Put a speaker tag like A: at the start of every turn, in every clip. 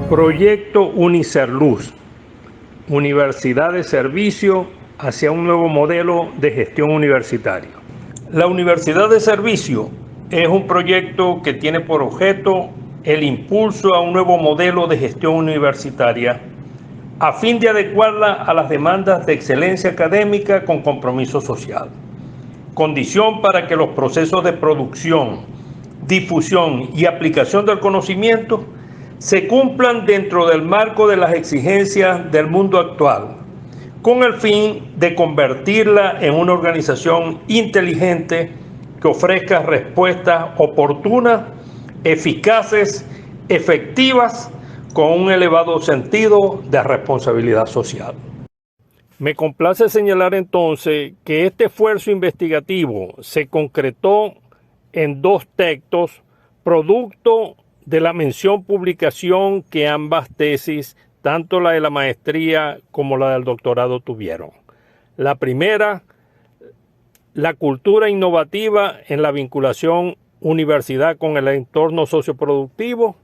A: Proyecto Unicerluz, Universidad de Servicio hacia un nuevo modelo de gestión universitaria. La Universidad de Servicio es un proyecto que tiene por objeto el impulso a un nuevo modelo de gestión universitaria a fin de adecuarla a las demandas de excelencia académica con compromiso social. Condición para que los procesos de producción, difusión y aplicación del conocimiento se cumplan dentro del marco de las exigencias del mundo actual, con el fin de convertirla en una organización inteligente que ofrezca respuestas oportunas, eficaces, efectivas, con un elevado sentido de responsabilidad social. Me complace señalar entonces que este esfuerzo investigativo se concretó en 2 textos, producto de la mención publicación que ambas tesis, tanto la de la maestría como la del doctorado, tuvieron. La primera, la cultura innovativa en la vinculación universidad con el entorno socioproductivo,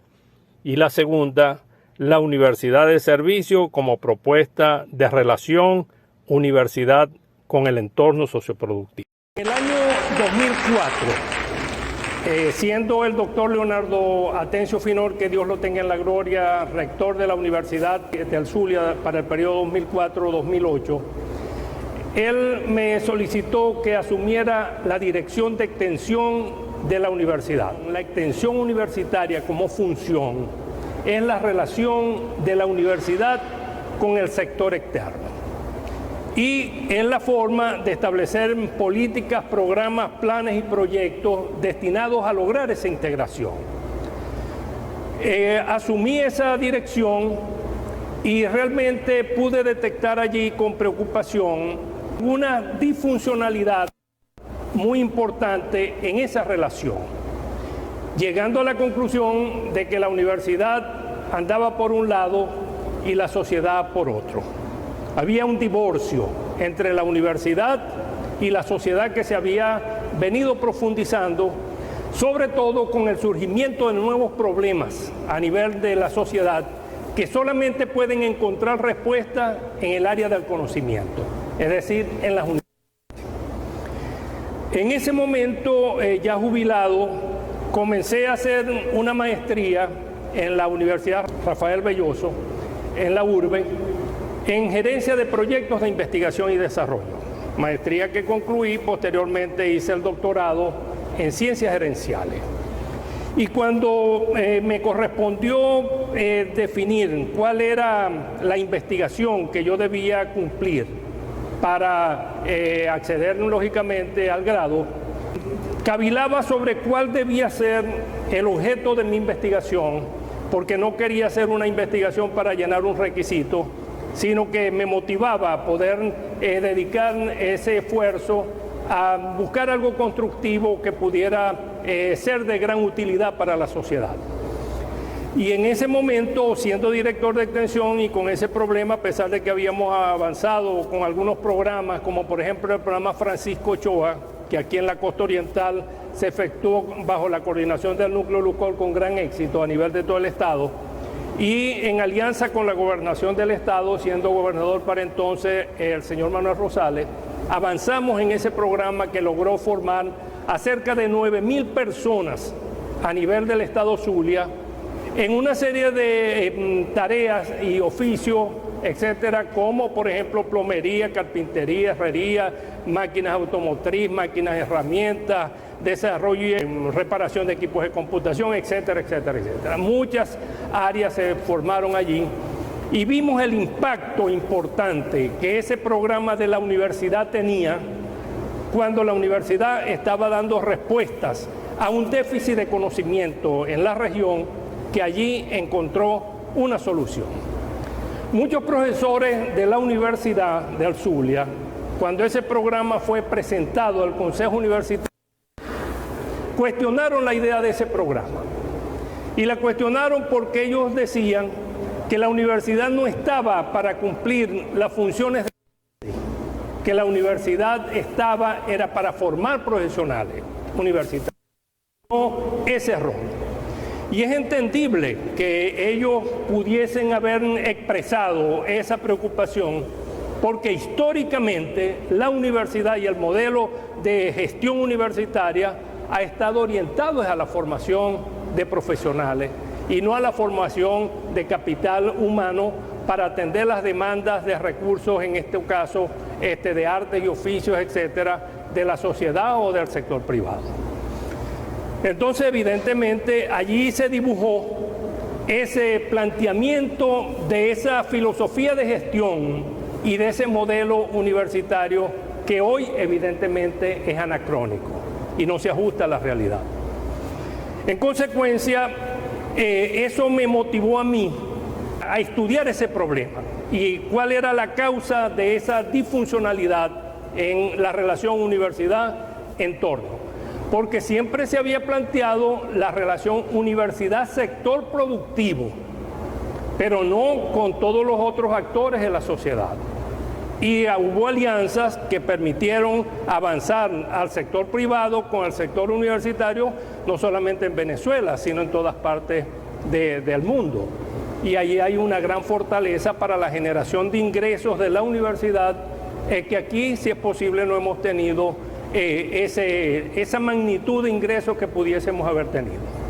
A: y la segunda, la universidad de servicio como propuesta de relación universidad con el entorno socioproductivo. En el año 2004, siendo el doctor Leonardo Atencio Finor, que Dios lo tenga en la gloria, rector de la Universidad de El Zulia para el periodo 2004-2008, él me solicitó que asumiera la dirección de extensión de la universidad. La extensión universitaria como función es la relación de la universidad con el sector externo y en la forma de establecer políticas, programas, planes y proyectos destinados a lograr esa integración. Asumí esa dirección y realmente pude detectar allí con preocupación una disfuncionalidad muy importante en esa relación, llegando a la conclusión de que la universidad andaba por un lado y la sociedad por otro. Había un divorcio entre la universidad y la sociedad que se había venido profundizando, sobre todo con el surgimiento de nuevos problemas a nivel de la sociedad que solamente pueden encontrar respuesta en el área del conocimiento, es decir, en las universidades. En ese momento, ya jubilado, comencé a hacer una maestría en la Universidad Rafael Belloso, en la URBE, en gerencia de proyectos de investigación y desarrollo. Maestría que concluí, posteriormente hice el doctorado en ciencias gerenciales. Y cuando me correspondió definir cuál era la investigación que yo debía cumplir para acceder lógicamente al grado, cavilaba sobre cuál debía ser el objeto de mi investigación, porque no quería hacer una investigación para llenar un requisito, sino que me motivaba a poder dedicar ese esfuerzo a buscar algo constructivo que pudiera ser de gran utilidad para la sociedad. Y en ese momento, siendo director de extensión y con ese problema, a pesar de que habíamos avanzado con algunos programas, como por ejemplo el programa Francisco Ochoa, que aquí en la costa oriental se efectuó bajo la coordinación del núcleo LUCOL con gran éxito a nivel de todo el estado, y en alianza con la gobernación del estado, siendo gobernador para entonces el señor Manuel Rosales, avanzamos en ese programa que logró formar a cerca de 9,000 personas a nivel del estado Zulia, en una serie de tareas y oficios, etcétera, como por ejemplo plomería, carpintería, herrería, máquinas automotriz, máquinas herramientas, desarrollo y reparación de equipos de computación, etcétera, etcétera, etcétera. Muchas áreas se formaron allí y vimos el impacto importante que ese programa de la universidad tenía cuando la universidad estaba dando respuestas a un déficit de conocimiento en la región, que allí encontró una solución. Muchos profesores de la Universidad del Zulia, cuando ese programa fue presentado al Consejo Universitario, cuestionaron la idea de ese programa. Y la cuestionaron porque ellos decían que la universidad no estaba para cumplir las funciones que la universidad era para formar profesionales universitarios. No ese rol. Y es entendible que ellos pudiesen haber expresado esa preocupación, porque históricamente la universidad y el modelo de gestión universitaria ha estado orientado a la formación de profesionales y no a la formación de capital humano para atender las demandas de recursos, en este caso de artes y oficios, etcétera, de la sociedad o del sector privado. Entonces, evidentemente, allí se dibujó ese planteamiento de esa filosofía de gestión y de ese modelo universitario que hoy, evidentemente, es anacrónico y no se ajusta a la realidad. En consecuencia, eso me motivó a mí a estudiar ese problema y cuál era la causa de esa disfuncionalidad en la relación universidad-entorno. Porque siempre se había planteado la relación universidad-sector productivo, pero no con todos los otros actores de la sociedad. Y hubo alianzas que permitieron avanzar al sector privado con el sector universitario, no solamente en Venezuela, sino en todas partes del mundo. Y allí hay una gran fortaleza para la generación de ingresos de la universidad, que aquí, si es posible, no hemos tenido esa magnitud de ingresos que pudiésemos haber tenido.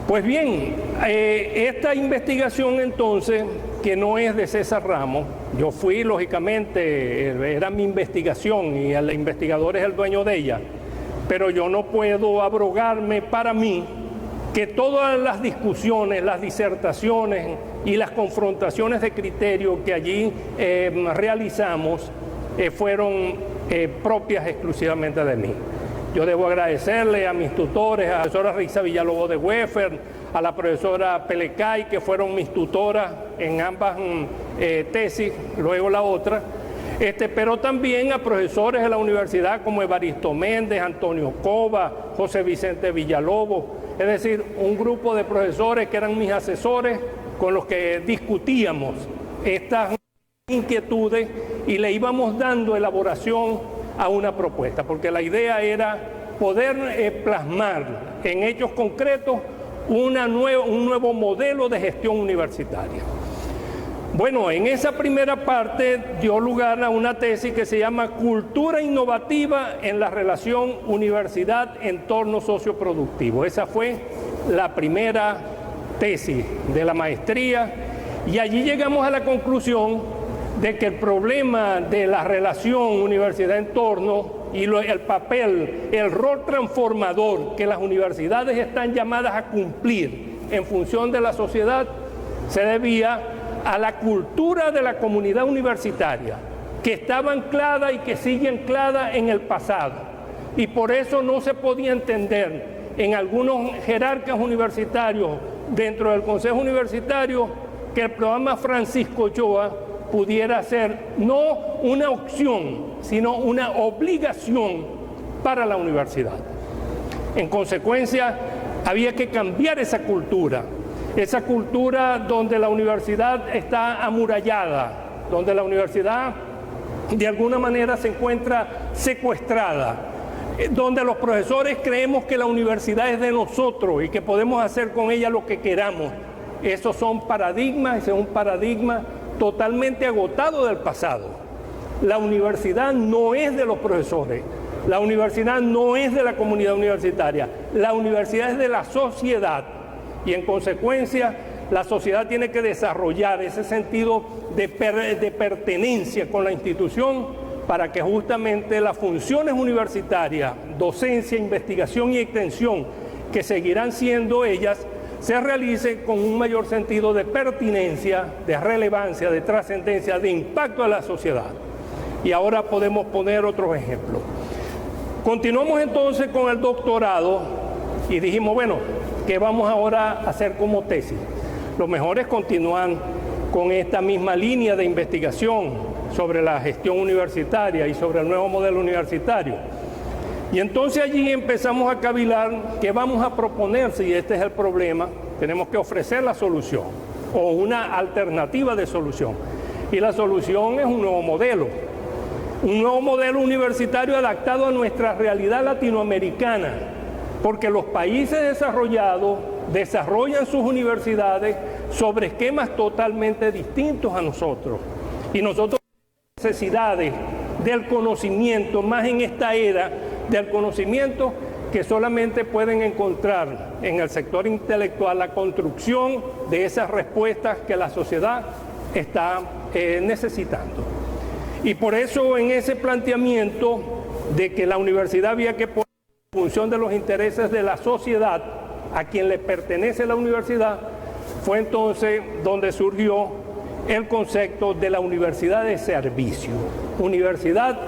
A: Pues bien, esta investigación entonces, que no es de César Ramos, yo fui lógicamente, era mi investigación y el investigador es el dueño de ella, pero yo no puedo abrogarme para mí que todas las discusiones, las disertaciones y las confrontaciones de criterio que allí realizamos fueron propias exclusivamente de mí. Yo debo agradecerle a mis tutores, a la profesora Risa Villalobos de Weffer, a la profesora Pelecay, que fueron mis tutoras en ambas tesis, luego la otra, pero también a profesores de la universidad como Evaristo Méndez, Antonio Cova, José Vicente Villalobos, es decir, un grupo de profesores que eran mis asesores con los que discutíamos estas inquietudes y le íbamos dando elaboración a una propuesta, porque la idea era poder plasmar en hechos concretos un nuevo modelo de gestión universitaria. Bueno, en esa primera parte dio lugar a una tesis que se llama Cultura innovativa en la relación universidad-entorno socioproductivo. Esa fue la primera tesis de la maestría y allí llegamos a la conclusión de que el problema de la relación universidad-entorno y el papel, el rol transformador que las universidades están llamadas a cumplir en función de la sociedad se debía a la cultura de la comunidad universitaria, que estaba anclada y que sigue anclada en el pasado. Y por eso no se podía entender en algunos jerarcas universitarios dentro del Consejo Universitario que el programa Francisco Ochoa pudiera ser no una opción, sino una obligación para la universidad. En consecuencia, había que cambiar esa cultura donde la universidad está amurallada, donde la universidad de alguna manera se encuentra secuestrada, donde los profesores creemos que la universidad es de nosotros y que podemos hacer con ella lo que queramos. Esos son paradigmas, ese es un paradigma totalmente agotado del pasado. La universidad no es de los profesores, la universidad no es de la comunidad universitaria, la universidad es de la sociedad y en consecuencia la sociedad tiene que desarrollar ese sentido de pertenencia con la institución para que justamente las funciones universitarias, docencia, investigación y extensión, que seguirán siendo ellas, se realice con un mayor sentido de pertinencia, de relevancia, de trascendencia, de impacto a la sociedad. Y ahora podemos poner otros ejemplos. Continuamos entonces con el doctorado y dijimos, bueno, ¿qué vamos ahora a hacer como tesis? Los mejores continúan con esta misma línea de investigación sobre la gestión universitaria y sobre el nuevo modelo universitario. Y entonces allí empezamos a cavilar qué vamos a proponer si este es el problema. Tenemos que ofrecer la solución o una alternativa de solución. Y la solución es un nuevo modelo universitario adaptado a nuestra realidad latinoamericana, porque los países desarrollados desarrollan sus universidades sobre esquemas totalmente distintos a nosotros. Y nosotros tenemos necesidades del conocimiento, más en esta era del conocimiento, que solamente pueden encontrar en el sector intelectual la construcción de esas respuestas que la sociedad está necesitando. Y por eso en ese planteamiento de que la universidad había que poner en función de los intereses de la sociedad, a quien le pertenece la universidad, fue entonces donde surgió el concepto de la universidad de servicio. Universidad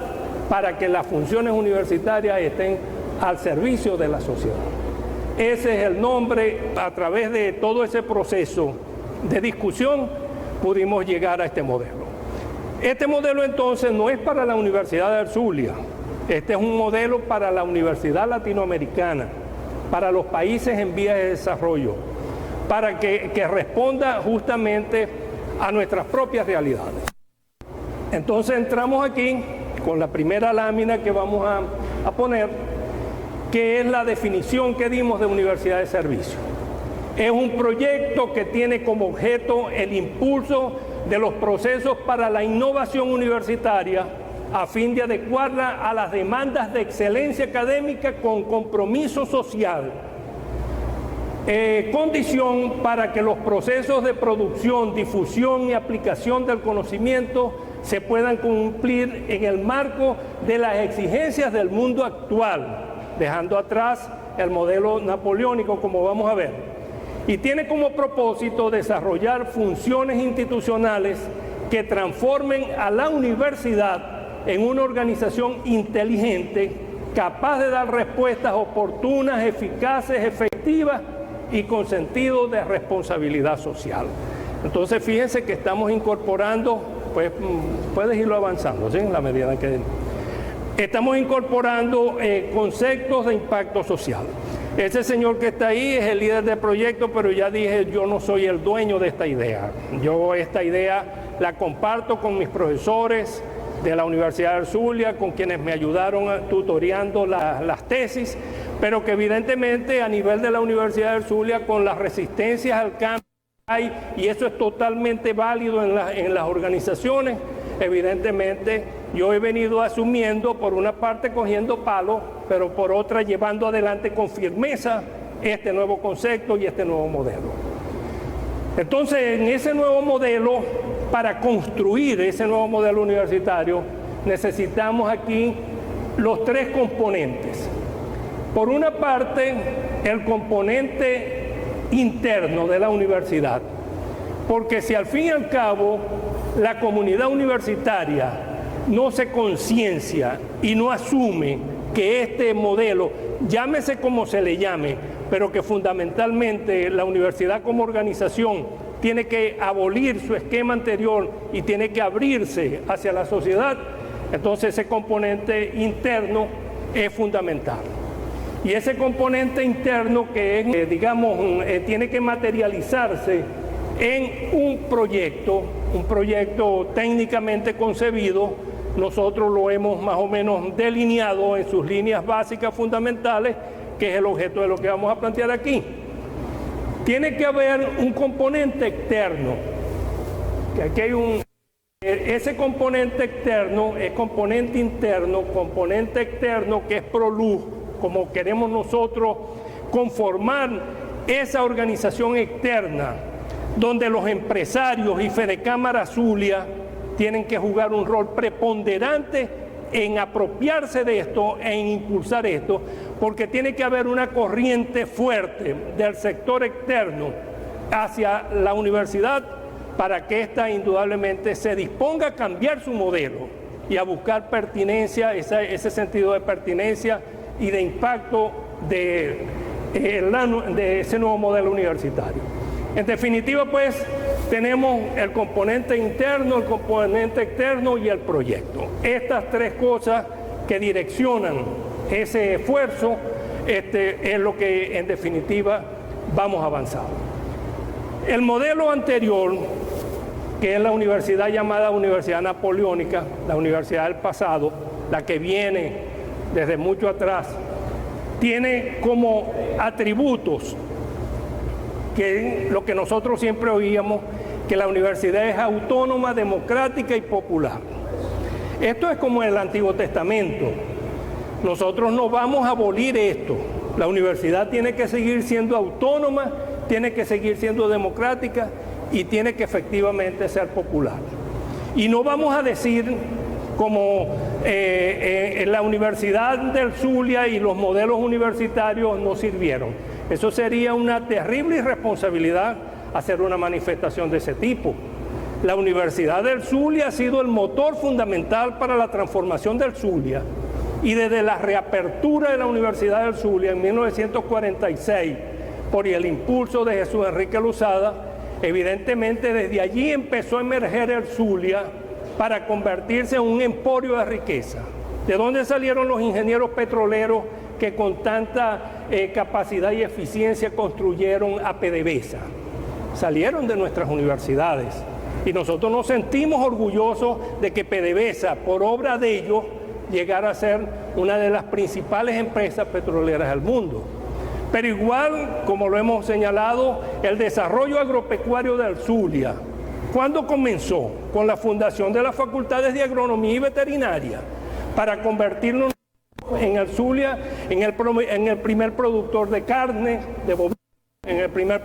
A: para que las funciones universitarias estén al servicio de la sociedad. Ese es el nombre. A través de todo ese proceso de discusión pudimos llegar a este modelo. Este modelo entonces no es para la Universidad del Zulia, este es un modelo para la Universidad Latinoamericana, para los países en vías de desarrollo, para que responda justamente a nuestras propias realidades. Entonces entramos aquí con la primera lámina que vamos a poner, que es la definición que dimos de universidad de servicio. Es un proyecto que tiene como objeto el impulso de los procesos para la innovación universitaria a fin de adecuarla a las demandas de excelencia académica con compromiso social. Condición para que los procesos de producción, difusión y aplicación del conocimiento se puedan cumplir en el marco de las exigencias del mundo actual, dejando atrás el modelo napoleónico, como vamos a ver. Y tiene como propósito desarrollar funciones institucionales que transformen a la universidad en una organización inteligente, capaz de dar respuestas oportunas, eficaces, efectivas y con sentido de responsabilidad social. Entonces fíjense que estamos incorporando, pues puedes irlo avanzando, ¿sí? En la medida en que estamos incorporando conceptos de impacto social. Ese señor que está ahí es el líder del proyecto, pero ya dije, yo no soy el dueño de esta idea. Yo esta idea la comparto con mis profesores de la Universidad del Zulia, con quienes me ayudaron tutoreando las tesis, pero que evidentemente a nivel de la Universidad del Zulia, con las resistencias al cambio que hay, y eso es totalmente válido en las organizaciones, evidentemente yo he venido asumiendo, por una parte cogiendo palos, pero por otra llevando adelante con firmeza este nuevo concepto y este nuevo modelo. Entonces, en ese nuevo modelo, para construir ese nuevo modelo universitario, necesitamos aquí los tres componentes. Por una parte, el componente interno de la universidad, porque si al fin y al cabo la comunidad universitaria no se conciencia y no asume que este modelo, llámese como se le llame, pero que fundamentalmente la universidad como organización tiene que abolir su esquema anterior y tiene que abrirse hacia la sociedad, entonces ese componente interno es fundamental. Y ese componente interno que es, digamos, tiene que materializarse en un proyecto técnicamente concebido. Nosotros lo hemos más o menos delineado en sus líneas básicas fundamentales, que es el objeto de lo que vamos a plantear aquí. Tiene que haber un componente externo, que aquí hay ese componente externo es componente interno, componente externo que es ProLuz, como queremos nosotros conformar esa organización externa, donde los empresarios y Fedecámara Zulia tienen que jugar un rol preponderante en apropiarse de esto e en impulsar esto, porque tiene que haber una corriente fuerte del sector externo hacia la universidad para que ésta indudablemente se disponga a cambiar su modelo y a buscar pertinencia, ese sentido de pertinencia y de impacto de ese nuevo modelo universitario. En definitiva, pues, tenemos el componente interno, el componente externo y el proyecto. Estas tres cosas que direccionan ese esfuerzo es lo que, en definitiva, vamos avanzando. El modelo anterior, que es la universidad llamada Universidad Napoleónica, la universidad del pasado, la que viene desde mucho atrás, tiene como atributos que lo que nosotros siempre oíamos, que la universidad es autónoma, democrática y popular. Esto es como en el Antiguo Testamento. Nosotros no vamos a abolir esto. La universidad tiene que seguir siendo autónoma, tiene que seguir siendo democrática y tiene que efectivamente ser popular. Y no vamos a decir como en la Universidad del Zulia y los modelos universitarios no sirvieron. Eso sería una terrible irresponsabilidad hacer una manifestación de ese tipo. La Universidad del Zulia ha sido el motor fundamental para la transformación del Zulia. Y desde la reapertura de la Universidad del Zulia en 1946, por el impulso de Jesús Enrique Lozada, evidentemente desde allí empezó a emerger el Zulia para convertirse en un emporio de riqueza. ¿De dónde salieron los ingenieros petroleros que con tanta capacidad y eficiencia construyeron a PDVSA? Salieron de nuestras universidades. Y nosotros nos sentimos orgullosos de que PDVSA, por obra de ellos, llegara a ser una de las principales empresas petroleras del mundo. Pero igual, como lo hemos señalado, el desarrollo agropecuario del Zulia, ¿cuándo comenzó? Con la fundación de las facultades de agronomía y veterinaria, para convertirnos en el Zulia, en el primer productor de carne, de bovino, en el primer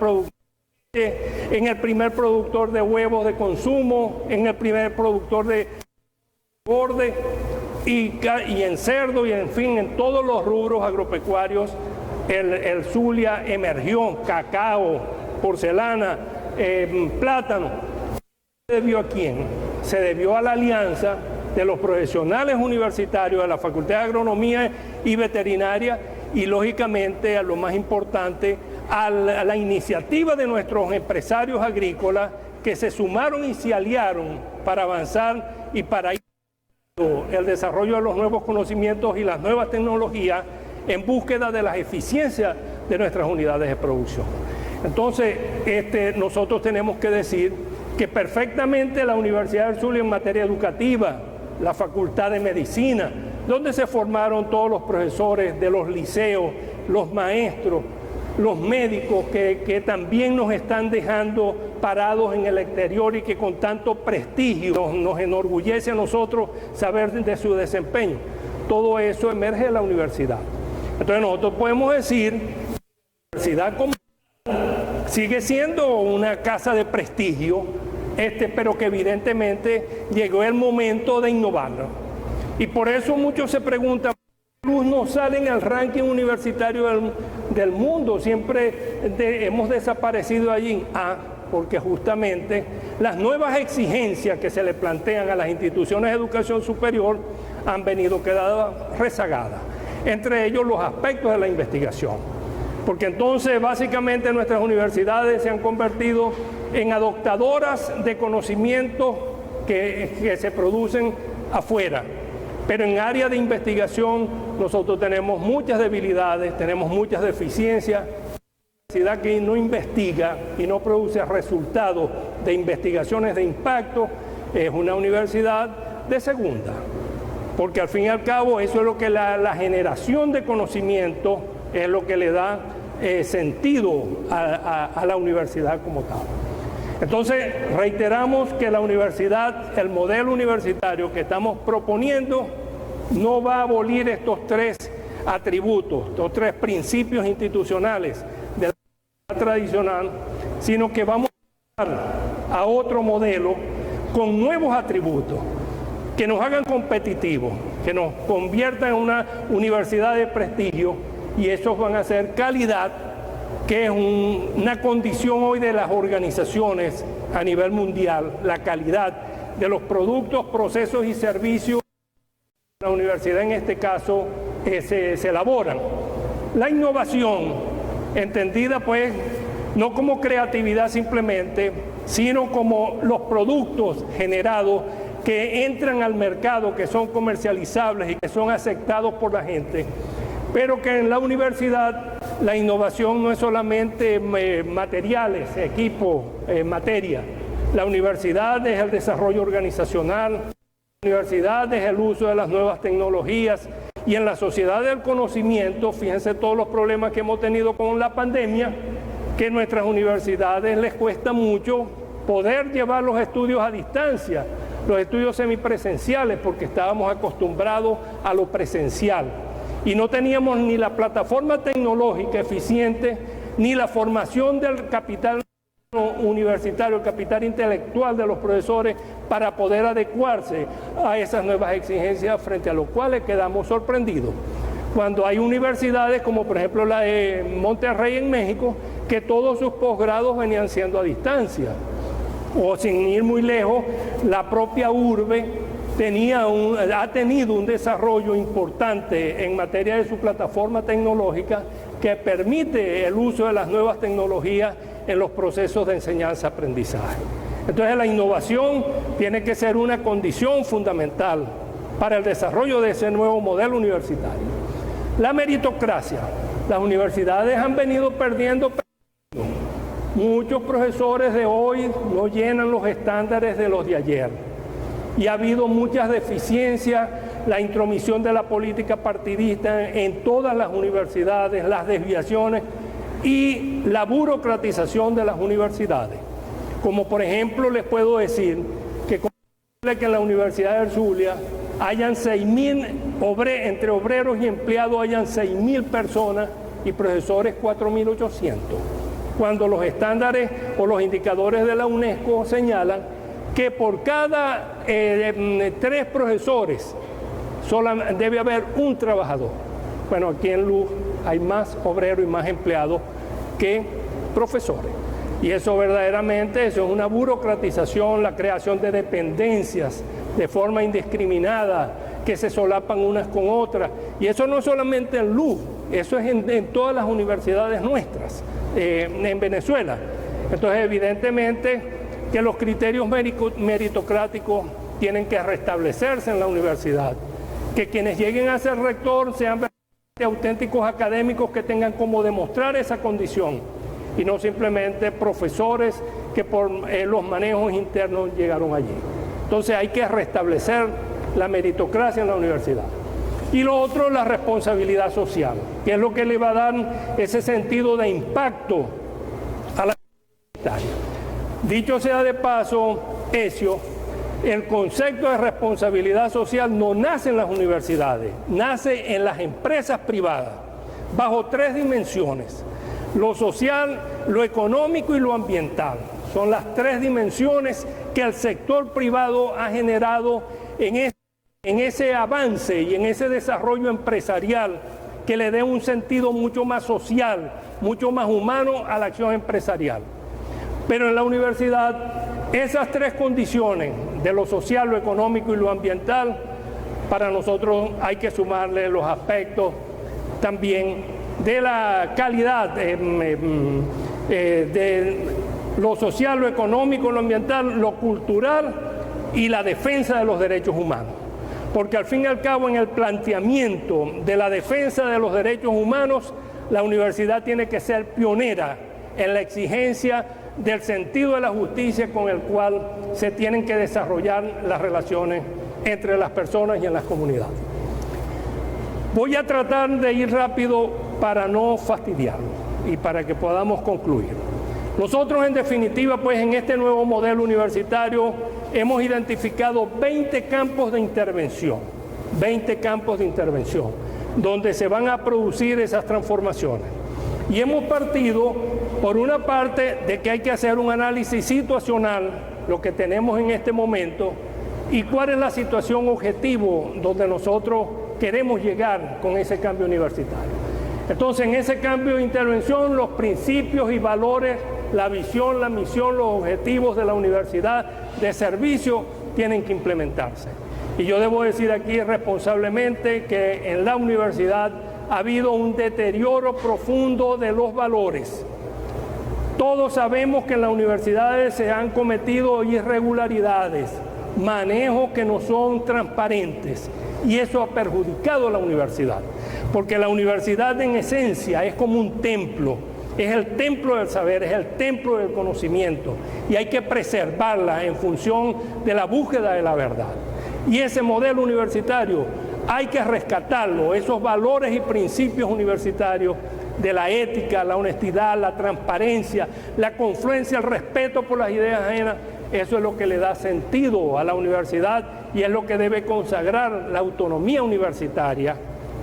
A: productor de huevos de consumo, en el primer productor de borde y en cerdo y en fin, en todos los rubros agropecuarios. El Zulia emergió, cacao, porcelana, plátano. ¿Se debió a quién? Se debió a la alianza de los profesionales universitarios de la Facultad de Agronomía y Veterinaria y lógicamente, a lo más importante, a la iniciativa de nuestros empresarios agrícolas que se sumaron y se aliaron para avanzar y para ir el desarrollo de los nuevos conocimientos y las nuevas tecnologías en búsqueda de las eficiencias de nuestras unidades de producción. Entonces, nosotros tenemos que decir que perfectamente la Universidad del Zulia en materia educativa, la Facultad de Medicina, donde se formaron todos los profesores de los liceos, los maestros, los médicos que también nos están dejando parados en el exterior y que con tanto prestigio nos enorgullece a nosotros saber de su desempeño. Todo eso emerge de la universidad. Entonces nosotros podemos decir que la universidad como sigue siendo una casa de prestigio, pero que evidentemente llegó el momento de innovarlo. Y por eso muchos se preguntan, ¿por qué Luz no sale en el ranking universitario del mundo? Siempre hemos desaparecido allí. Porque justamente las nuevas exigencias que se le plantean a las instituciones de educación superior han venido quedando rezagadas. Entre ellos los aspectos de la investigación. Porque entonces básicamente nuestras universidades se han convertido en adoptadoras de conocimientos que se producen afuera. Pero en área de investigación nosotros tenemos muchas debilidades, tenemos muchas deficiencias. La universidad que no investiga y no produce resultados de investigaciones de impacto es una universidad de segunda. Porque al fin y al cabo eso es lo que la generación de conocimiento es lo que le da sentido a la universidad como tal. Entonces reiteramos que la universidad, el modelo universitario que estamos proponiendo no va a abolir estos tres atributos, estos tres principios institucionales de la universidad tradicional, sino que vamos a pasar a otro modelo con nuevos atributos que nos hagan competitivos, que nos conviertan en una universidad de prestigio, y esos van a ser calidad, que es una condición hoy de las organizaciones a nivel mundial, la calidad de los productos, procesos y servicios que la universidad en este caso se elaboran. La innovación, entendida pues no como creatividad simplemente, sino como los productos generados que entran al mercado, que son comercializables y que son aceptados por la gente. Pero que en la universidad la innovación no es solamente materiales, equipos, materia. La universidad es el desarrollo organizacional, la universidad es el uso de las nuevas tecnologías Y en la sociedad del conocimiento, fíjense todos los problemas que hemos tenido con la pandemia, que nuestras universidades les cuesta mucho poder llevar los estudios a distancia, los estudios semipresenciales, porque estábamos acostumbrados a lo presencial. Y no teníamos ni la plataforma tecnológica eficiente, ni la formación del capital universitario, el capital intelectual de los profesores para poder adecuarse a esas nuevas exigencias, frente a lo cuales quedamos sorprendidos. Cuando hay universidades como por ejemplo la de Monterrey en México, que todos sus posgrados venían siendo a distancia. O sin ir muy lejos, la propia urbe ha tenido un desarrollo importante en materia de su plataforma tecnológica que permite el uso de las nuevas tecnologías en los procesos de enseñanza-aprendizaje. Entonces la innovación tiene que ser una condición fundamental para el desarrollo de ese nuevo modelo universitario. La meritocracia. Las universidades han venido perdiendo. Muchos profesores de hoy no llenan los estándares de los de ayer. Y ha habido muchas deficiencias, la intromisión de la política partidista en todas las universidades, las desviaciones y la burocratización de las universidades. Como por ejemplo les puedo decir que en la Universidad del Zulia hayan 6.000, entre obreros y empleados hayan 6.000 personas y profesores 4.800, cuando los estándares o los indicadores de la UNESCO señalan que por cada 3 profesores debe haber un trabajador. Bueno, aquí en Luz hay más obreros y más empleados que profesores. Y eso verdaderamente, eso es una burocratización, la creación de dependencias de forma indiscriminada, que se solapan unas con otras. Y eso no es solamente en Luz, eso es en todas las universidades nuestras, en Venezuela. Entonces, evidentemente, que los criterios meritocráticos tienen que restablecerse en la universidad, que quienes lleguen a ser rector sean auténticos académicos que tengan como demostrar esa condición y no simplemente profesores que por los manejos internos llegaron allí. Entonces hay que restablecer la meritocracia en la universidad. Y lo otro, la responsabilidad social, que es lo que le va a dar ese sentido de impacto a la universitaria. Dicho sea de paso, Ezio, el concepto de responsabilidad social no nace en las universidades, nace en las empresas privadas, bajo 3 dimensiones: lo social, lo económico y lo ambiental. Son las 3 dimensiones que el sector privado ha generado en ese avance y en ese desarrollo empresarial que le dé un sentido mucho más social, mucho más humano a la acción empresarial. Pero en la universidad, esas 3 condiciones de lo social, lo económico y lo ambiental, para nosotros hay que sumarle los aspectos también de la calidad, de lo social, lo económico, lo ambiental, lo cultural y la defensa de los derechos humanos. Porque al fin y al cabo, en el planteamiento de la defensa de los derechos humanos, la universidad tiene que ser pionera en la exigencia del sentido de la justicia con el cual se tienen que desarrollar las relaciones entre las personas y en las comunidades. Voy a tratar de ir rápido para no fastidiarlo y para que podamos concluir. Nosotros, en definitiva, pues en este nuevo modelo universitario hemos identificado 20 campos de intervención, donde se van a producir esas transformaciones. Y hemos partido, por una parte, de que hay que hacer un análisis situacional, lo que tenemos en este momento, y cuál es la situación objetivo donde nosotros queremos llegar con ese cambio universitario. Entonces, en ese cambio de intervención, los principios y valores, la visión, la misión, los objetivos de la universidad de servicio tienen que implementarse. Y yo debo decir aquí responsablemente que en la universidad ha habido un deterioro profundo de los valores. Todos sabemos que en las universidades se han cometido irregularidades, manejos que no son transparentes, y eso ha perjudicado a la universidad, porque la universidad en esencia es como un templo, es el templo del saber, es el templo del conocimiento, y hay que preservarla en función de la búsqueda de la verdad. Y ese modelo universitario hay que rescatarlo, esos valores y principios universitarios de la ética, la honestidad, la transparencia, la confluencia, el respeto por las ideas ajenas. Eso es lo que le da sentido a la universidad y es lo que debe consagrar la autonomía universitaria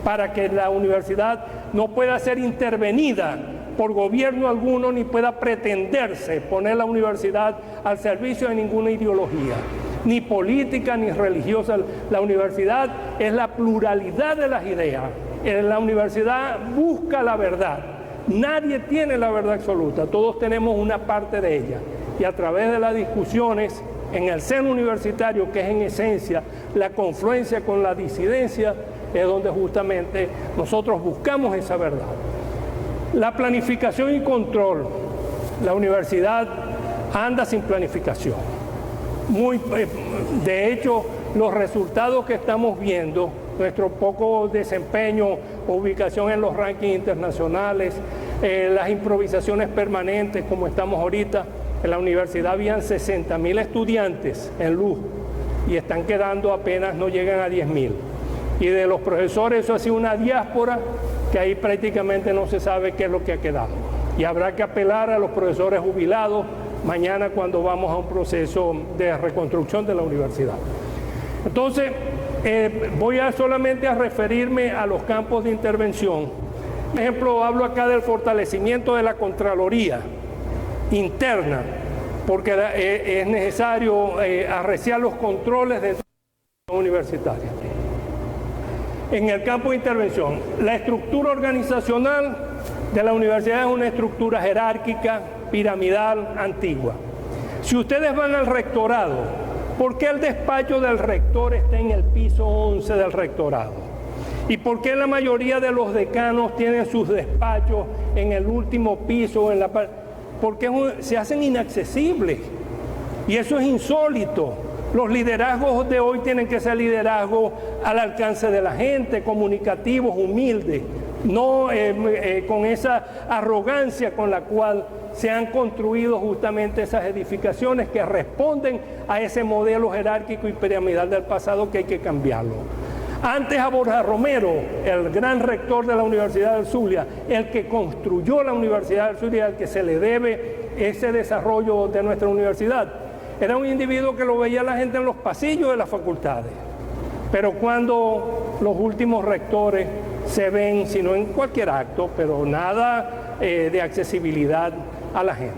A: para que la universidad no pueda ser intervenida por gobierno alguno ni pueda pretenderse poner la universidad al servicio de ninguna ideología, ni política ni religiosa. La universidad es la pluralidad de las ideas. La universidad busca la verdad. Nadie tiene la verdad absoluta, todos tenemos una parte de ella. Y a través de las discusiones en el seno universitario, que es en esencia la confluencia con la disidencia, es donde justamente nosotros buscamos esa verdad. La planificación y control. La universidad anda sin planificación. De hecho, los resultados que estamos viendo, nuestro poco desempeño o ubicación en los rankings internacionales, las improvisaciones permanentes como estamos ahorita. En la universidad habían 60.000 estudiantes en luz y están quedando apenas, no llegan a 10.000. Y de los profesores eso ha sido una diáspora que ahí prácticamente no se sabe qué es lo que ha quedado. Y habrá que apelar a los profesores jubilados mañana cuando vamos a un proceso de reconstrucción de la universidad. Entonces, voy solamente a referirme a los campos de intervención. Por ejemplo, hablo acá del fortalecimiento de la Contraloría interna, porque es necesario arreciar los controles de la universitaria. En el campo de intervención, la estructura organizacional de la universidad es una estructura jerárquica, piramidal, antigua. Si ustedes van al rectorado, ¿por qué el despacho del rector está en el piso 11 del rectorado? ¿Y por qué la mayoría de los decanos tienen sus despachos en el último piso? Porque se hacen inaccesibles. Y eso es insólito. Los liderazgos de hoy tienen que ser liderazgos al alcance de la gente, comunicativos, humildes, no con esa arrogancia con la cual se han construido justamente esas edificaciones que responden a ese modelo jerárquico y piramidal del pasado que hay que cambiarlo. Antes a Borja Romero, el gran rector de la Universidad del Zulia, el que construyó la Universidad del Zulia, al que se le debe ese desarrollo de nuestra universidad, era un individuo que lo veía la gente en los pasillos de las facultades. Pero cuando los últimos rectores se ven, si no en cualquier acto, pero nada de accesibilidad a la gente.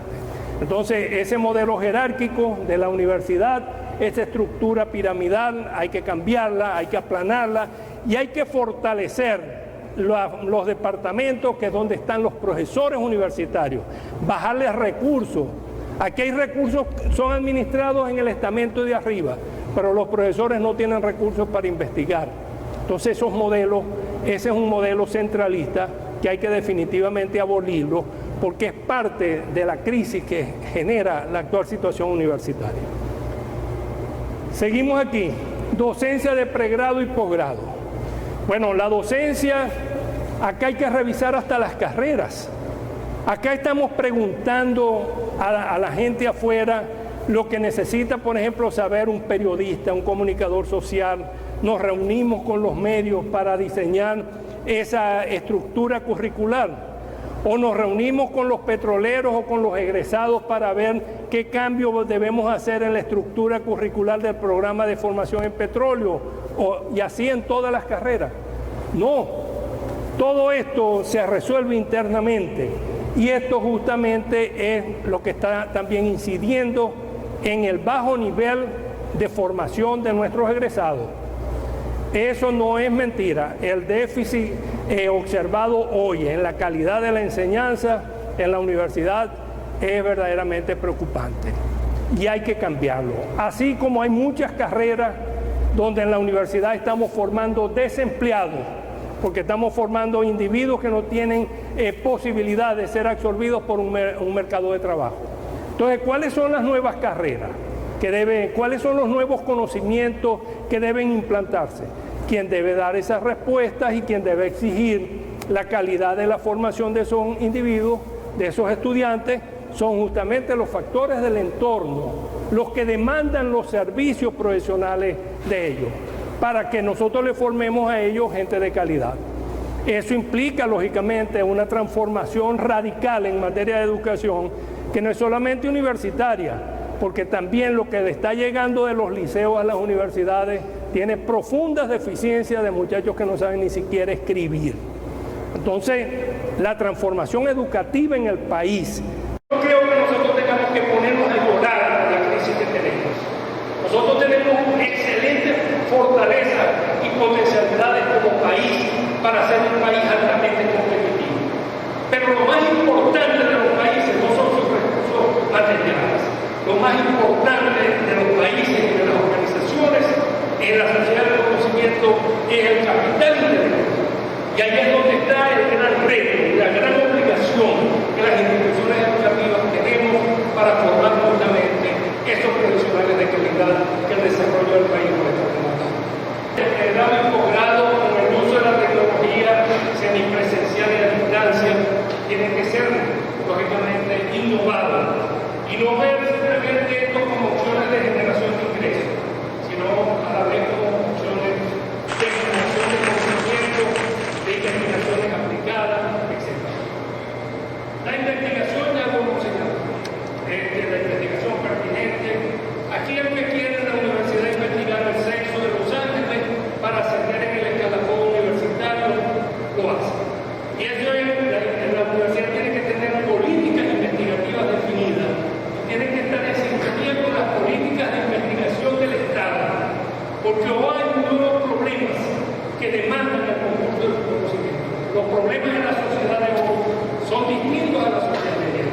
A: Entonces, ese modelo jerárquico de la universidad, esa estructura piramidal, hay que cambiarla, hay que aplanarla y hay que fortalecer los departamentos, que es donde están los profesores universitarios, bajarles recursos. Aquí hay recursos que son administrados en el estamento de arriba, pero los profesores no tienen recursos para investigar. Entonces esos modelos, ese es un modelo centralista que hay que definitivamente abolirlo, porque es parte de la crisis que genera la actual situación universitaria. Seguimos aquí, docencia de pregrado y posgrado. Bueno, la docencia, acá hay que revisar hasta las carreras. Acá estamos preguntando a la gente afuera lo que necesita, por ejemplo, saber un periodista, un comunicador social. Nos reunimos con los medios para diseñar esa estructura curricular. O nos reunimos con los petroleros o con los egresados para ver qué cambios debemos hacer en la estructura curricular del programa de formación en petróleo, y así en todas las carreras. No, todo esto se resuelve internamente. Y esto justamente es lo que está también incidiendo en el bajo nivel de formación de nuestros egresados. Eso no es mentira. El déficit observado hoy en la calidad de la enseñanza en la universidad es verdaderamente preocupante y hay que cambiarlo. Así como hay muchas carreras donde en la universidad estamos formando desempleados, porque estamos formando individuos que no tienen posibilidad de ser absorbidos por un mercado de trabajo. Entonces, ¿cuáles son las nuevas carreras? ¿Cuáles son los nuevos conocimientos que deben implantarse? Quien debe dar esas respuestas y quien debe exigir la calidad de la formación de esos individuos, de esos estudiantes, son justamente los factores del entorno, los que demandan los servicios profesionales de ellos. para que nosotros le formemos a ellos gente de calidad. Eso implica, lógicamente, una transformación radical en materia de educación, que no es solamente universitaria, porque también lo que le está llegando de los liceos a las universidades tiene profundas deficiencias de muchachos que no saben ni siquiera escribir. Entonces, la transformación educativa en el país. Yo creo que nosotros tengamos que ponernos a llorar la crisis que tenemos. Nosotros tenemos excelentes fortalezas y potencialidades como país para ser un país altamente competitivo. Pero lo más importante de los países no son sus recursos materiales. Lo más importante de los países y de las organizaciones en la sociedad del conocimiento es el capital intelectual. Y ahí es donde está el gran reto y la gran obligación que las instituciones educativas tenemos para formar justamente esos profesionales de calidad que el desarrollo del país no está tomando. El grado y posgrado con el uso de la tecnología semipresencial y a distancia tienen que ser, lógicamente, innovados y no ver simplemente esto como opciones de generación de ingresos, sino a la vez como opciones de generación de conocimiento, de investigaciones aplicadas, etc. La investigación ya lo hemos señalado, la investigación pertinente. Aquí el que quiere en la universidad investigar el sexo de los ángeles para ascender en el escalafón universitario, lo hace. Y eso es, la universidad tiene que tener políticas investigativas definidas, tiene que estar en sintonía con las políticas de investigación del Estado, porque hoy hay nuevos problemas que demandan el concurso del conocimiento. Los problemas en la sociedad de hoy son distintos a la sociedad de ayer.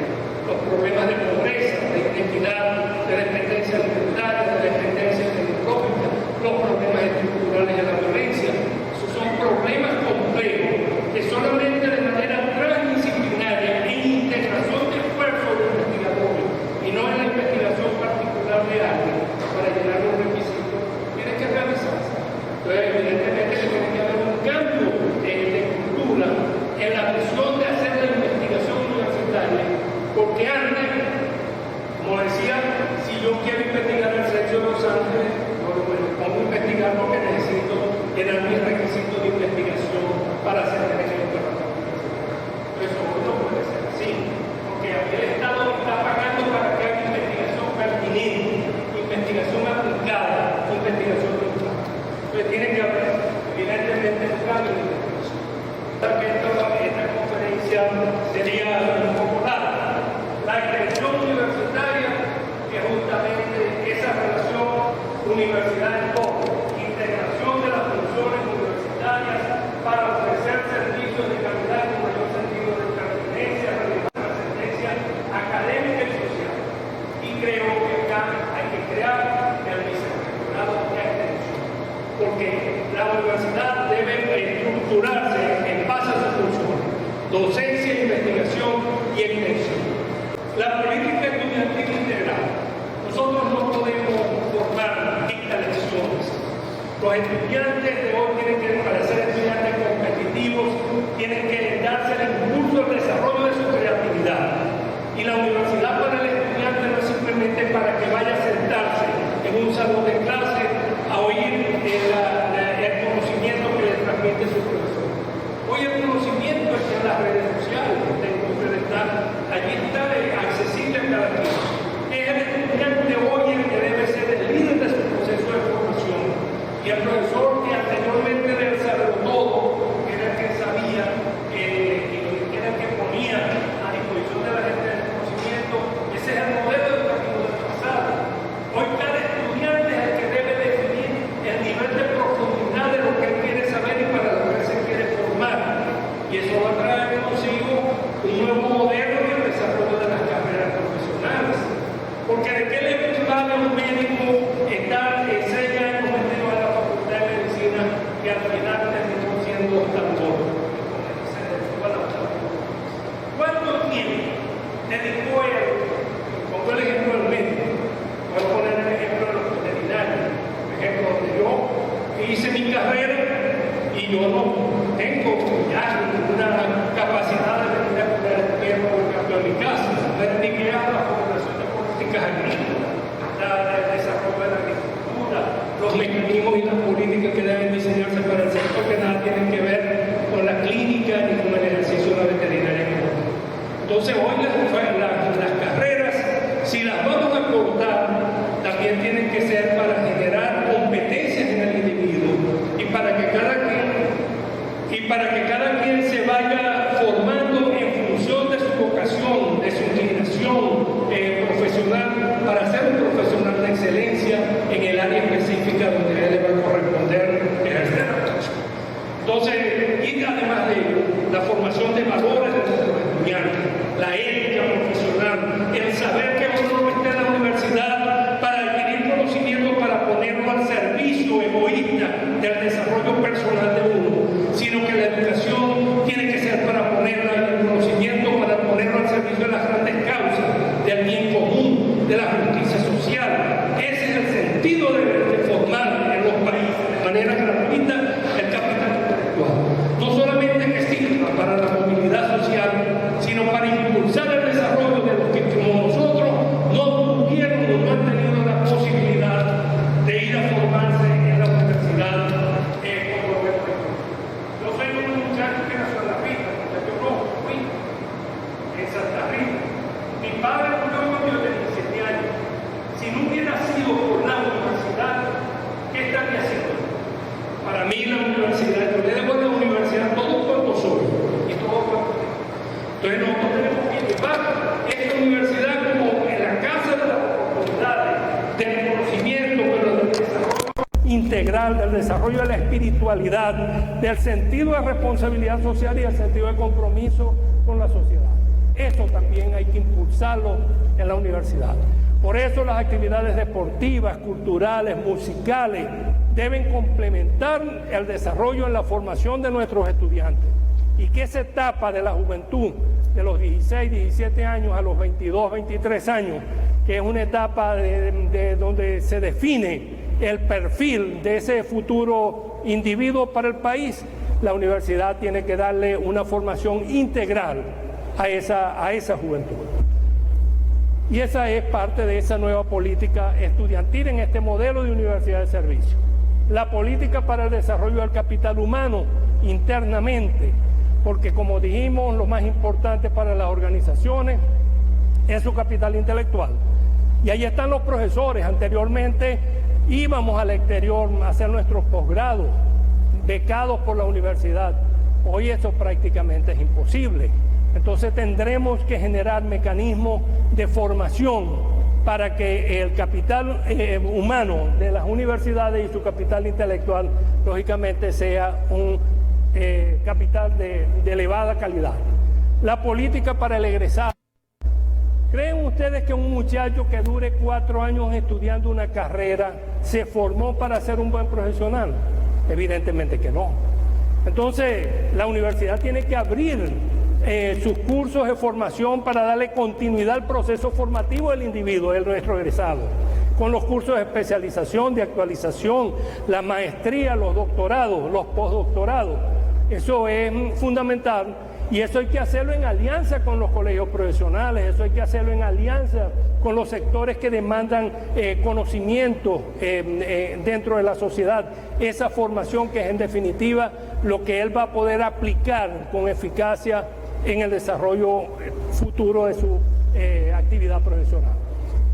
A: Los problemas de pobreza, de inequidad, de dependencia alimentaria, de dependencia filantrópica, los problemas estructurales de la violencia. Esos son problemas complejos que solamente de manera transdisciplinaria, en integración de esfuerzos de investigadores y no en la investigación particular de alguien para llenar los requisitos, tiene que realizarse. Entonces, evidentemente, tiene que haber un cambio de cultura en la visión de hacer la investigación universitaria, porque antes, como decía, si yo quiero investigar el sexo de los ángeles, no lo pongo a investigar porque necesito llenar mis requisitos de investigación para hacer el departamento. Eso no puede ser así, porque aquí el Estado está pagando para que haya investigación pertinente, investigación aplicada, investigación de impacto. Entonces tiene que haber, evidentemente, un cambio de investigación. Esta conferencia sería un poco larga. La extensión universitaria, que justamente esa relación universidad-pobre, integración de las funciones universitarias para ofrecer servicios de calidad con mayor sentido de pertenencia, trascendencia académica y social. Y creo que acá hay que crear el vicerrectorado de extensión, porque la universidad debe estructurarse en base a sus funciones: docencia, investigación y extensión. La política estudiantil integral. Nosotros no podemos formar dictas lecciones. Los estudiantes de hoy tienen que, para ser estudiantes competitivos, tienen que darse el impulso al desarrollo de su creatividad. Y la universidad para el estudiante no es simplemente para que vaya a sentarse en un salón de clase a oír el conocimiento que le transmite su profesor. Hoy el conocimiento está en las redes sociales, allí está accesible para todos. Es el estudiante hoy el que debe ser el líder de su proceso de formación. Y el profesor que anteriormente debe saber todo, que era el que sabía, que era el que ponía a disposición de la gente del conocimiento, ese es el modelo educativo del pasado. Hoy cada estudiante es el que debe definir el nivel de profundidad de lo que él quiere saber y para lo que él se quiere formar. Y eso va a traer consigo un nuevo modelo de desarrollo de las carreras profesionales. Porque de qué le vale a un médico estar 6 años metido en la facultad de medicina y al final terminó siendo oftalmólogo. ¿Cuánto tiempo dedicó él? Pongo el ejemplo del médico. Voy a poner el ejemplo de los veterinarios. Por ejemplo, donde yo hice mi carrera y yo no tengo ya ninguna capacidad de venir a cuidar el perro o el gato en mi casa, saber ni qué hago la formulación de políticas agrícolas, el desarrollo de la agricultura, los mecanismos y las políticas que integral, del desarrollo de la espiritualidad, del sentido de responsabilidad social y del sentido de compromiso con la sociedad. Eso también hay que impulsarlo en la universidad. Por eso las actividades deportivas, culturales, musicales deben complementar el desarrollo en la formación de nuestros estudiantes. Y que esa etapa de la juventud, de los 16, 17 años a los 22, 23 años, que es una etapa de donde se define el perfil de ese futuro individuo para el país, la universidad tiene que darle una formación integral a esa juventud. Y esa es parte de esa nueva política estudiantil en este modelo de universidad de servicio. La política para el desarrollo del capital humano internamente, porque como dijimos, lo más importante para las organizaciones es su capital intelectual. Y ahí están los profesores. Anteriormente íbamos al exterior a hacer nuestros posgrados, becados por la universidad. Hoy eso prácticamente es imposible. Entonces tendremos que generar mecanismos de formación para que el capital humano de las universidades y su capital intelectual, lógicamente, sea un capital de elevada calidad. La política para el egresado. ¿Creen ustedes que un muchacho que dure 4 años estudiando una carrera se formó para ser un buen profesional? Evidentemente que no. Entonces, la universidad tiene que abrir sus cursos de formación para darle continuidad al proceso formativo del individuo, de nuestro egresado, con los cursos de especialización, de actualización, la maestría, los doctorados, los postdoctorados. Eso es fundamental y eso hay que hacerlo en alianza con los colegios profesionales, eso hay que hacerlo en alianza con los sectores que demandan conocimiento dentro de la sociedad, esa formación que es en definitiva lo que él va a poder aplicar con eficacia en el desarrollo futuro de su actividad profesional.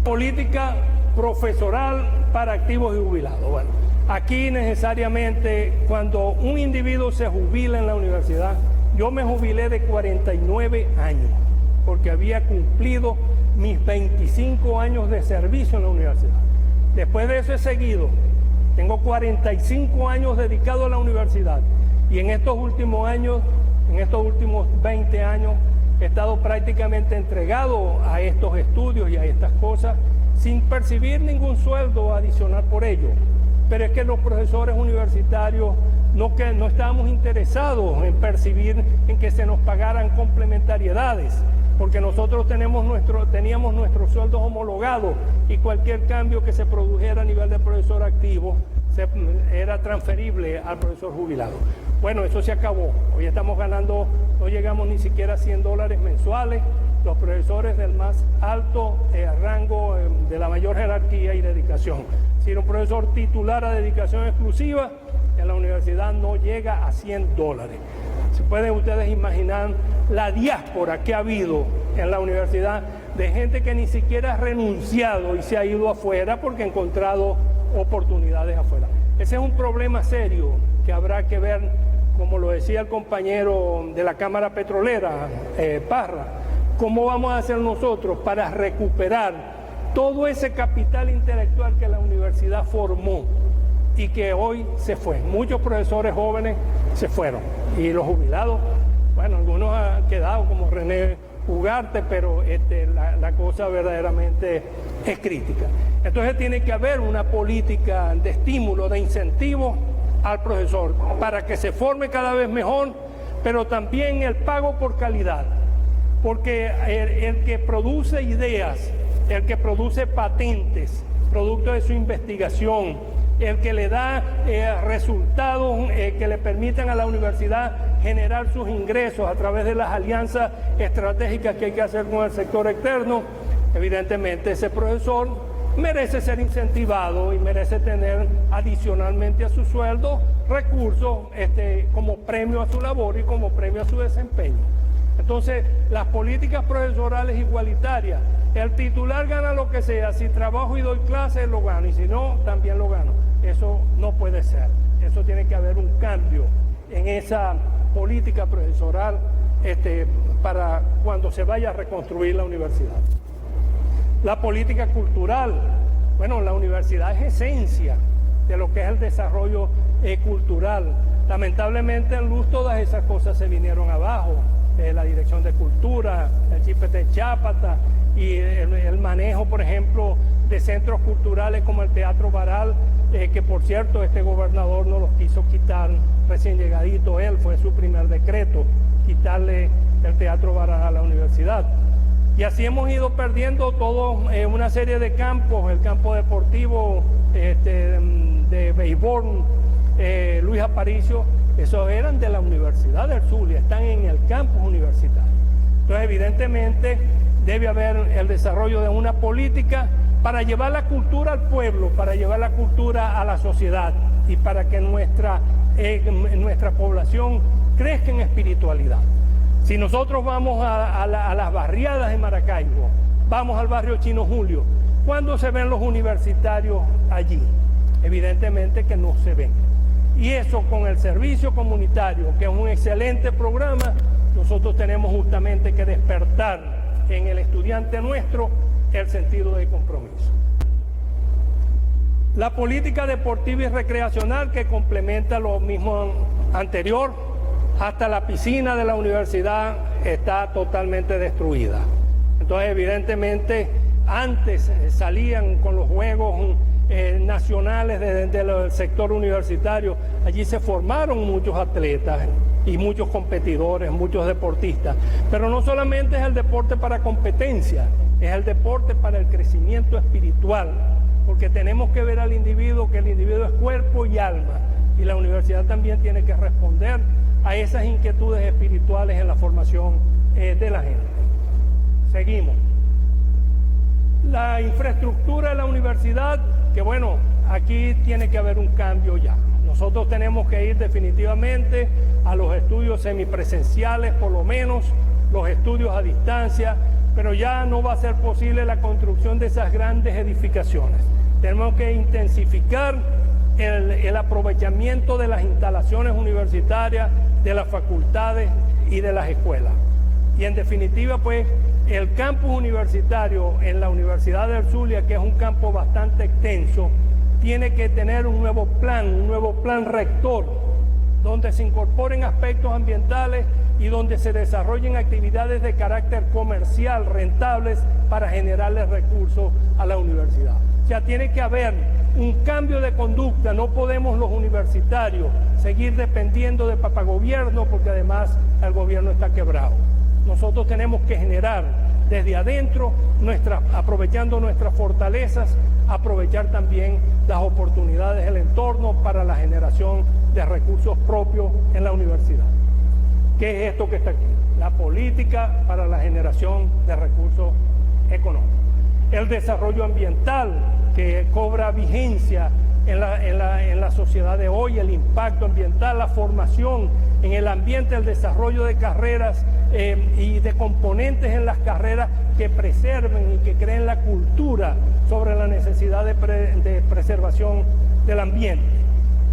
A: Política profesoral para activos y jubilados. Bueno, aquí necesariamente cuando un individuo se jubila en la universidad, yo me jubilé de 49 años porque había cumplido mis 25 años de servicio en la universidad. Después de eso he seguido, tengo 45 años dedicados a la universidad y en estos últimos años, en estos últimos 20 años, he estado prácticamente entregado a estos estudios y a estas cosas sin percibir ningún sueldo adicional por ello. Pero es que los profesores universitarios no estábamos interesados en percibir, en que se nos pagaran complementariedades, porque nosotros teníamos nuestros sueldos homologados y cualquier cambio que se produjera a nivel de profesor activo era transferible al profesor jubilado. Bueno, eso se acabó. Hoy estamos ganando, no llegamos ni siquiera a $100 mensuales. Los profesores del más alto rango, de la mayor jerarquía y dedicación. Si un profesor titular a dedicación exclusiva, en la universidad no llega a $100. Se pueden ustedes imaginar la diáspora que ha habido en la universidad de gente que ni siquiera ha renunciado y se ha ido afuera porque ha encontrado oportunidades afuera. Ese es un problema serio que habrá que ver, como lo decía el compañero de la Cámara Petrolera, Parra, cómo vamos a hacer nosotros para recuperar todo ese capital intelectual que la universidad formó y que hoy se fue. Muchos profesores jóvenes se fueron y los jubilados, bueno, algunos han quedado como René Ugarte, pero la cosa verdaderamente es crítica. Entonces tiene que haber una política de estímulo, de incentivo al profesor para que se forme cada vez mejor, pero también el pago por calidad, porque el que produce ideas, el que produce patentes, producto de su investigación, el que le da resultados que le permitan a la universidad generar sus ingresos a través de las alianzas estratégicas que hay que hacer con el sector externo, evidentemente ese profesor merece ser incentivado y merece tener adicionalmente a su sueldo recursos como premio a su labor y como premio a su desempeño. Entonces, las políticas profesorales igualitarias, el titular gana lo que sea, si trabajo y doy clases lo gano y si no, también lo gano. Eso no puede ser, eso tiene que haber un cambio en esa política profesoral para cuando se vaya a reconstruir la universidad. La política cultural, bueno, la universidad es esencia de lo que es el desarrollo cultural. Lamentablemente en Luz todas esas cosas se vinieron abajo, la Dirección de Cultura, el Chipete Chápata y el manejo, por ejemplo, de centros culturales como el Teatro Baral, que por cierto este gobernador no los quiso quitar recién llegadito, fue su primer decreto, quitarle el Teatro Baral a la universidad. Y así hemos ido perdiendo una serie de campos, el campo deportivo de béisbol, Luis Aparicio, esos eran de la Universidad del Zulia, están en el campus universitario. Entonces evidentemente debe haber el desarrollo de una política para llevar la cultura al pueblo, para llevar la cultura a la sociedad y para que nuestra población crezca en espiritualidad. Si nosotros vamos a las barriadas de Maracaibo, vamos al barrio Chino Julio, ¿cuándo se ven los universitarios allí? Evidentemente que no se ven. Y eso con el servicio comunitario, que es un excelente programa, nosotros tenemos justamente que despertar en el estudiante nuestro el sentido de compromiso. La política deportiva y recreacional que complementa lo mismo anterior, hasta la piscina de la universidad está totalmente destruida. Entonces, evidentemente, antes salían con los juegos nacionales del sector universitario, allí se formaron muchos atletas y muchos competidores, muchos deportistas, pero no solamente es el deporte para competencia, es el deporte para el crecimiento espiritual, porque tenemos que ver al individuo, que el individuo es cuerpo y alma, y la universidad también tiene que responder a esas inquietudes espirituales en la formación de la gente. Seguimos. La infraestructura de la universidad, que bueno, aquí tiene que haber un cambio ya. Nosotros tenemos que ir definitivamente a los estudios semipresenciales, por lo menos los estudios a distancia, pero ya no va a ser posible la construcción de esas grandes edificaciones. Tenemos que intensificar el aprovechamiento de las instalaciones universitarias, de las facultades y de las escuelas. Y en definitiva, pues, el campus universitario en la Universidad del Zulia, que es un campo bastante extenso, tiene que tener un nuevo plan rector, donde se incorporen aspectos ambientales y donde se desarrollen actividades de carácter comercial rentables para generarles recursos a la universidad. O sea, tiene que haber un cambio de conducta. No podemos los universitarios seguir dependiendo de papagobierno, porque además el gobierno está quebrado. Nosotros tenemos que generar desde adentro, aprovechando nuestras fortalezas, aprovechar también las oportunidades del entorno para la generación de recursos propios en la universidad. ¿Qué es esto que está aquí? La política para la generación de recursos económicos. El desarrollo ambiental, que cobra vigencia en la sociedad de hoy, el impacto ambiental, la formación en el ambiente, el desarrollo de carreras y de componentes en las carreras que preserven y que creen la cultura sobre la necesidad de preservación del ambiente.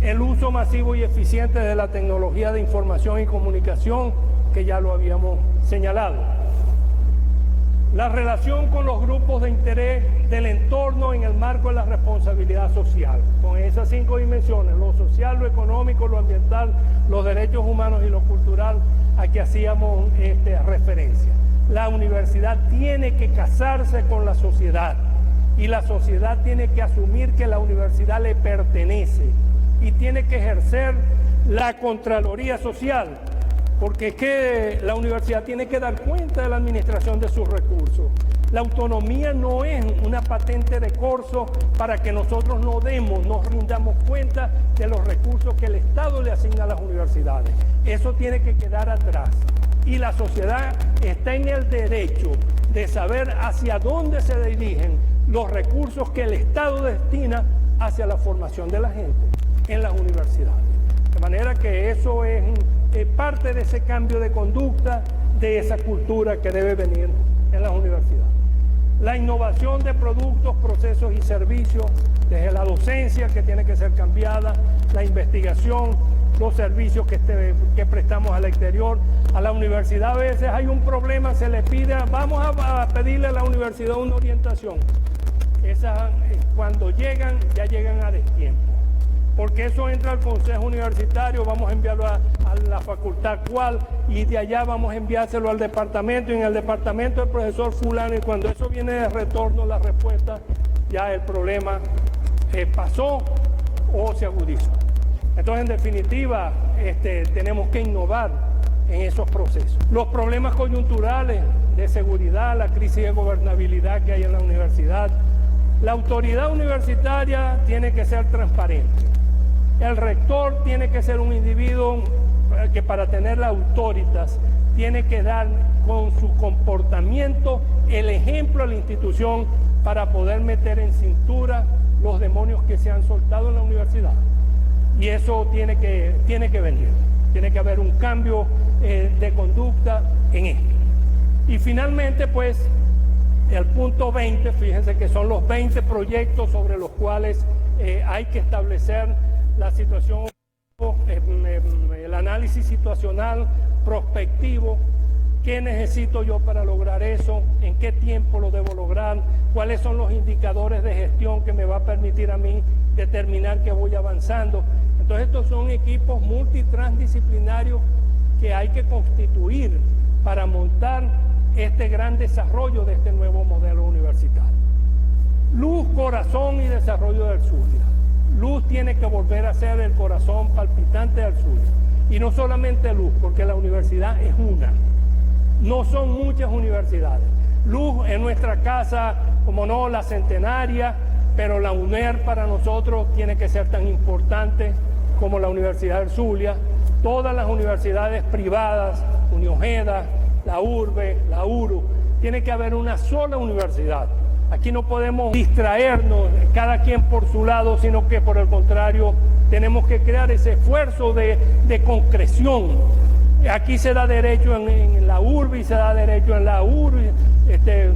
A: El uso masivo y eficiente de la tecnología de información y comunicación, que ya lo habíamos señalado. La relación con los grupos de interés del entorno en el marco de la responsabilidad social, con esas 5 dimensiones, lo social, lo económico, lo ambiental, los derechos humanos y lo cultural, a que hacíamos referencia. La universidad tiene que casarse con la sociedad y la sociedad tiene que asumir que la universidad le pertenece y tiene que ejercer la Contraloría Social, porque es que la universidad tiene que dar cuenta de la administración de sus recursos. La autonomía no es una patente de corso para que nosotros nos rindamos cuenta de los recursos que el Estado le asigna a las universidades. Eso tiene que quedar atrás. Y la sociedad está en el derecho de saber hacia dónde se dirigen los recursos que el Estado destina hacia la formación de la gente en las universidades. De manera que eso es parte de ese cambio de conducta, de esa cultura que debe venir en las universidades. La innovación de productos, procesos y servicios, desde la docencia que tiene que ser cambiada, la investigación, los servicios que prestamos al exterior. A la universidad a veces hay un problema, se le pide, vamos a pedirle a la universidad una orientación. Cuando llegan, ya llegan a destiempo. porque eso entra al Consejo Universitario, vamos a enviarlo a la facultad cual, y de allá vamos a enviárselo al departamento, y en el departamento el profesor fulano, y cuando eso viene de retorno, la respuesta, ya el problema pasó o se agudizó. Entonces, en definitiva, tenemos que innovar en esos procesos. Los problemas coyunturales de seguridad, la crisis de gobernabilidad que hay en la universidad. La autoridad universitaria tiene que ser transparente. El rector tiene que ser un individuo que, para tener la autoritas, tiene que dar con su comportamiento el ejemplo a la institución para poder meter en cintura los demonios que se han soltado en la universidad. Y eso tiene que venir. Tiene que haber un cambio de conducta en esto. Y finalmente, pues, el punto 20, fíjense que son los 20 proyectos sobre los cuales hay que establecer la situación, el análisis situacional prospectivo. ¿Qué necesito yo para lograr eso? ¿En qué tiempo lo debo lograr? ¿Cuáles son los indicadores de gestión que me va a permitir a mí determinar que voy avanzando? Entonces, estos son equipos multitransdisciplinarios que hay que constituir para montar este gran desarrollo de este nuevo modelo universitario. Luz, corazón y desarrollo del Zulia. Luz tiene que volver a ser el corazón palpitante del Zulia. Y no solamente Luz, porque la universidad es una. No son muchas universidades. Luz en nuestra casa, como no, la Centenaria, pero la UNER para nosotros tiene que ser tan importante como la Universidad del Zulia. Todas las universidades privadas, Uniojeda, la URBE, la URU, tiene que haber una sola universidad. Aquí no podemos distraernos, cada quien por su lado, sino que por el contrario, tenemos que crear ese esfuerzo de concreción. Aquí se da derecho en la URBE y se da derecho en la URU.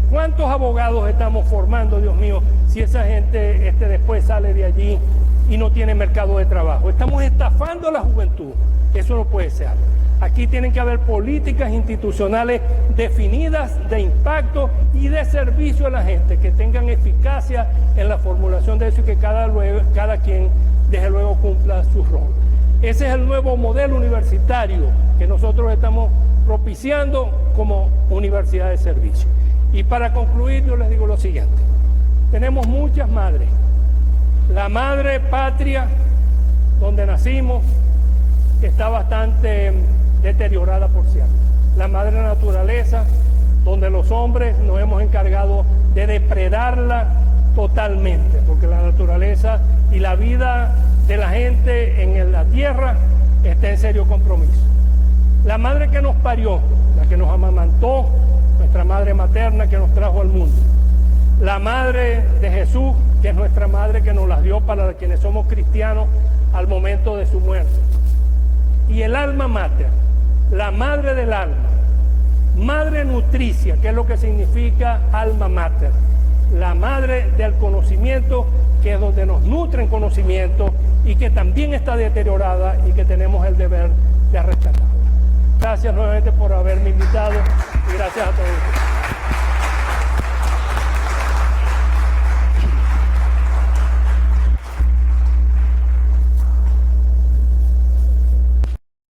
A: ¿Cuántos abogados estamos formando, Dios mío, si esa gente después sale de allí y no tiene mercado de trabajo? Estamos estafando a la juventud. Eso no puede ser. Aquí tienen que haber políticas institucionales definidas de impacto y de servicio a la gente, que tengan eficacia en la formulación de eso y que cada quien, desde luego, cumpla su rol. Ese es el nuevo modelo universitario que nosotros estamos propiciando como universidad de servicio. Y para concluir, yo les digo lo siguiente. Tenemos muchas madres. La madre patria, donde nacimos, que está bastante deteriorada, por cierto. La madre naturaleza, donde los hombres nos hemos encargado de depredarla totalmente, porque la naturaleza y la vida de la gente en la tierra está en serio compromiso. La madre que nos parió, la que nos amamantó, nuestra madre materna que nos trajo al mundo. La madre de Jesús, que es nuestra madre que nos las dio para quienes somos cristianos al momento de su muerte. Y el alma mater, la madre del alma, madre nutricia, que es lo que significa alma mater, la madre del conocimiento, que es donde nos nutren conocimiento y que también está deteriorada y que tenemos el deber de rescatarla. Gracias nuevamente por haberme invitado.